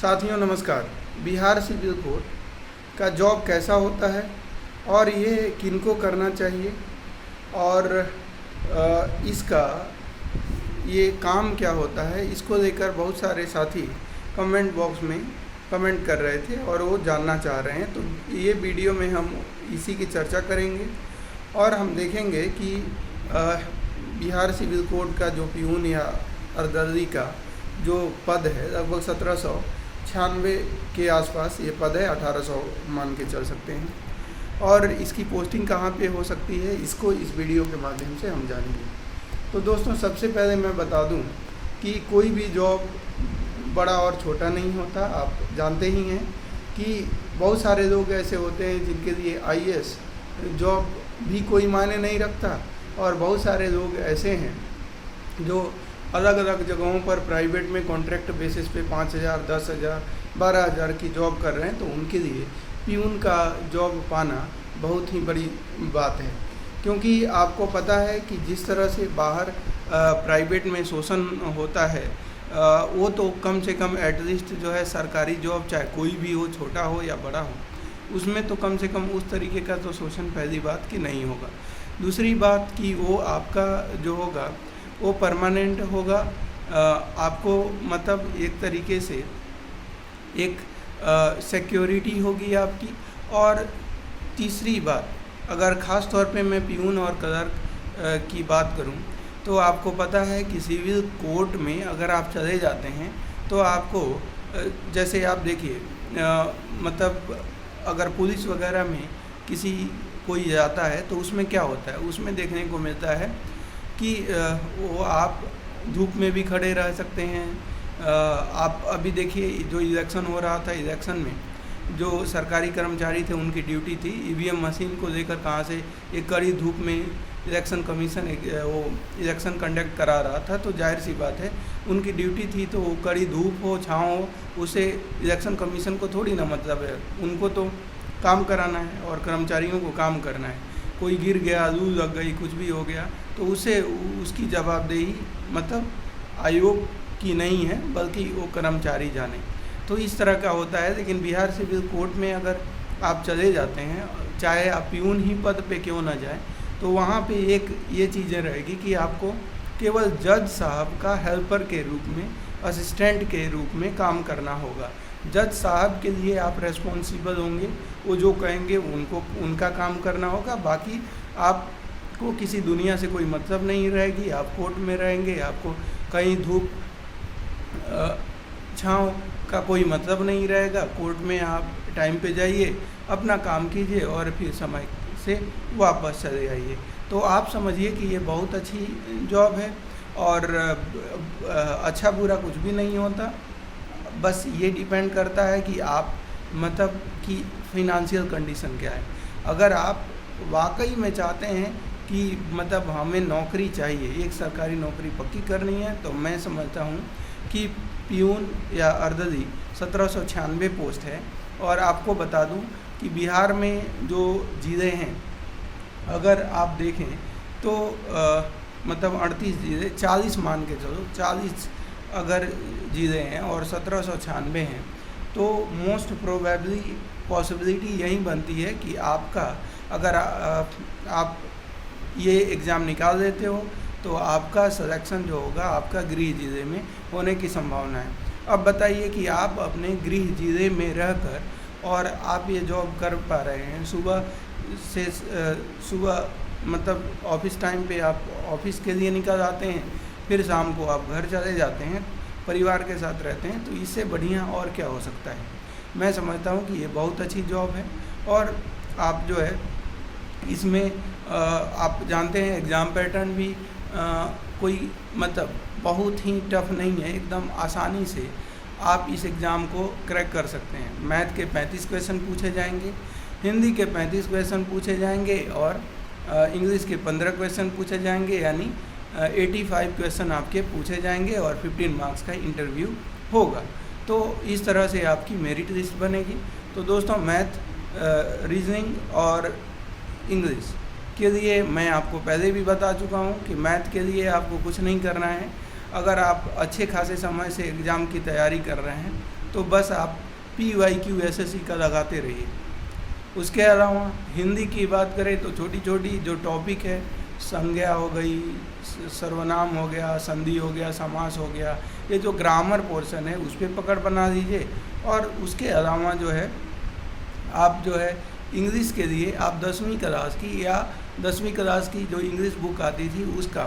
साथियों नमस्कार। Bihar civil code का जॉब कैसा होता है और ये किनको करना चाहिए और इसका ये काम क्या होता है, इसको लेकर बहुत सारे साथी कमेंट बॉक्स में कमेंट कर रहे थे और वो जानना चाह रहे हैं। तो ये वीडियो में हम इसी की चर्चा करेंगे और हम देखेंगे कि बिहार सिविल कोड का जो प्यून या अर्दली का जो पद है लगभग 1796 के आसपास ये पद है, 1800 मान के चल सकते हैं। और इसकी पोस्टिंग कहाँ पे हो सकती है, इसको इस वीडियो के माध्यम से हम जानेंगे। तो दोस्तों सबसे पहले मैं बता दूं कि कोई भी जॉब बड़ा और छोटा नहीं होता। आप जानते ही हैं कि बहुत सारे लोग ऐसे होते हैं जिनके लिए आईएएस जॉब भी कोई मायने नहीं रखता और बहुत सारे लोग ऐसे हैं जो अलग अलग जगहों पर प्राइवेट में कॉन्ट्रैक्ट बेसिस पे 5000, 10,000, 12,000 की जॉब कर रहे हैं। तो उनके लिए प्यून का जॉब पाना बहुत ही बड़ी बात है, क्योंकि आपको पता है कि जिस तरह से बाहर प्राइवेट में शोषण होता है वो तो कम से कम एटलीस्ट जो है सरकारी जॉब चाहे कोई भी हो, छोटा हो या बड़ा हो, उसमें तो कम से कम उस तरीके का तो शोषण पहली बात कि नहीं होगा। दूसरी बात कि वो आपका जो होगा वो परमानेंट होगा, आपको मतलब एक तरीके से एक सिक्योरिटी होगी आपकी। और तीसरी बात, अगर ख़ास तौर पे मैं प्यून और क्लर्क की बात करूं तो आपको पता है कि सिविल कोर्ट में अगर आप चले जाते हैं तो आपको जैसे आप देखिए मतलब अगर पुलिस वगैरह में कोई जाता है तो उसमें क्या होता है, उसमें देखने को मिलता है कि वो आप धूप में भी खड़े रह सकते हैं। आप अभी देखिए जो इलेक्शन हो रहा था, इलेक्शन में जो सरकारी कर्मचारी थे उनकी ड्यूटी थी ईवीएम मशीन को लेकर कहाँ से एक कड़ी धूप में इलेक्शन कमीशन वो इलेक्शन कंडक्ट करा रहा था। तो जाहिर सी बात है उनकी ड्यूटी थी, तो वो कड़ी धूप हो छाँव हो, उसे इलेक्शन कमीशन को थोड़ी ना मतलब है, उनको तो काम कराना है और कर्मचारियों को काम करना है। कोई गिर गया, लू लग गई, कुछ भी हो गया तो उसे उसकी जवाबदेही मतलब आयोग की नहीं है बल्कि वो कर्मचारी जाने। तो इस तरह का होता है। लेकिन बिहार सिविल कोर्ट में अगर आप चले जाते हैं, चाहे आप प्यून ही पद पे क्यों ना जाए, तो वहाँ पे एक ये चीज़ें रहेगी कि आपको केवल जज साहब का हेल्पर के रूप में, असिस्टेंट के रूप में काम करना होगा। जज साहब के लिए आप रेस्पॉन्सिबल होंगे, वो जो कहेंगे उनका काम करना होगा। बाकी आपको किसी दुनिया से कोई मतलब नहीं रहेगी, आप कोर्ट में रहेंगे, आपको कहीं धूप छाँव का कोई मतलब नहीं रहेगा। कोर्ट में आप टाइम पे जाइए, अपना काम कीजिए और फिर समय से वापस चले आइए। तो आप समझिए कि ये बहुत अच्छी जॉब है और अच्छा बुरा कुछ भी नहीं होता। बस ये डिपेंड करता है कि आप मतलब कि फिनंशियल कंडीशन क्या है। अगर आप वाकई में चाहते हैं कि मतलब हमें नौकरी चाहिए, एक सरकारी नौकरी पक्की करनी है, तो मैं समझता हूँ कि प्यून या अर्दली 1796 पोस्ट है। और आपको बता दूँ कि बिहार में जो ज़िले हैं अगर आप देखें तो मतलब 38 ज़िले, 40 मान के चलो, 40 अगर ज़िले हैं और 1796 हैं, तो मोस्ट प्रोबेबली पॉसिबिलिटी यही बनती है कि आपका अगर आप ये एग्ज़ाम निकाल देते हो तो आपका सिलेक्शन जो होगा आपका गृह जिले में होने की संभावना है। अब बताइए कि आप अपने गृह जिले में रहकर और आप ये जॉब कर पा रहे हैं, सुबह मतलब ऑफिस टाइम पे आप ऑफिस के लिए निकल आते हैं, फिर शाम को आप घर चले जाते हैं, परिवार के साथ रहते हैं, तो इससे बढ़िया और क्या हो सकता है। मैं समझता हूँ कि ये बहुत अच्छी जॉब है और आप जो है इसमें आप जानते हैं एग्ज़ाम पैटर्न भी कोई मतलब बहुत ही टफ नहीं है, एकदम आसानी से आप इस एग्ज़ाम को क्रैक कर सकते हैं। मैथ के 35 क्वेश्चन पूछे जाएंगे, हिंदी के 35 क्वेश्चन पूछे जाएंगे और इंग्लिश के 15 क्वेश्चन पूछे जाएंगे, यानी 85 क्वेश्चन आपके पूछे जाएंगे और 15 मार्क्स का इंटरव्यू होगा। तो इस तरह से आपकी मेरिट लिस्ट बनेगी। तो दोस्तों मैथ, रीजनिंग और इंग्लिश के लिए मैं आपको पहले भी बता चुका हूँ कि मैथ के लिए आपको कुछ नहीं करना है। अगर आप अच्छे खासे समय से एग्ज़ाम की तैयारी कर रहे हैं तो बस आप PYQ SSC का लगाते रहिए। उसके अलावा हिंदी की बात करें तो छोटी छोटी जो टॉपिक है, संज्ञा हो गई, सर्वनाम हो गया, संधि हो गया, समास हो गया, ये जो ग्रामर पोर्शन है उस पर पकड़ बना दीजिए। और उसके अलावा जो है आप जो है इंग्लिश के लिए आप 10वीं क्लास की या 10वीं क्लास की जो इंग्लिश बुक आती थी उसका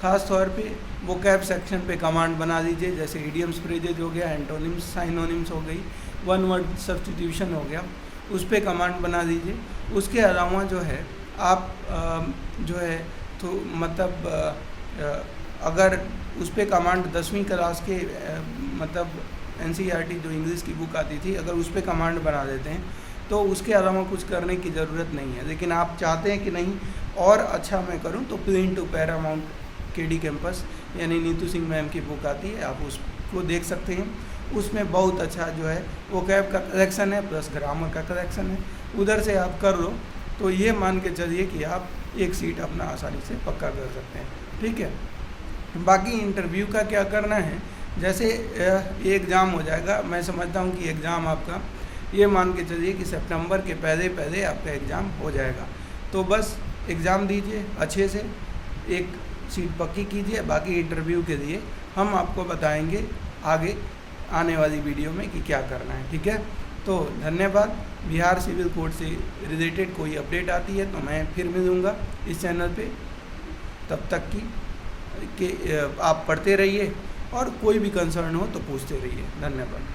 ख़ास तौर पे वोकैब सेक्शन पे कमांड बना दीजिए, जैसे इडियम्स फ्रेजेज हो गया, एंटोनिम्स साइनोनिम्स हो गई, वन वर्ड सब्स्टिट्यूशन हो गया, उस पर कमांड बना दीजिए। उसके अलावा जो है आप जो है तो मतलब अगर उस पर कमांड 10वीं क्लास के मतलब NCERT जो इंग्लिश की बुक आती थी, अगर उस पर कमांड बना देते हैं तो उसके अलावा कुछ करने की ज़रूरत नहीं है। लेकिन आप चाहते हैं कि नहीं और अच्छा मैं करूं, तो plan to Paramount KD campus यानी नीतू सिंह मैम की बुक आती है, आप उसको देख सकते हैं। उसमें बहुत अच्छा जो है वोकैब का कलेक्शन है प्लस ग्रामर का कलेक्शन है, उधर से आप कर लो तो ये मान के चलिए कि आप एक सीट अपना आसानी से पक्का कर सकते हैं। ठीक है, बाकी इंटरव्यू का क्या करना है, जैसे ये एग्ज़ाम हो जाएगा, मैं समझता हूँ कि एग्ज़ाम आपका ये मान के चलिए कि सितंबर के पहले पहले आपका एग्ज़ाम हो जाएगा। तो बस एग्ज़ाम दीजिए अच्छे से, एक सीट पक्की कीजिए। बाकी इंटरव्यू के लिए हम आपको बताएंगे आगे आने वाली वीडियो में कि क्या करना है। ठीक है, तो धन्यवाद। बिहार सिविल कोड से रिलेटेड कोई अपडेट आती है तो मैं फिर मिलूँगा इस चैनल पे। तब तक कि आप पढ़ते रहिए और कोई भी कंसर्न हो तो पूछते रहिए। धन्यवाद।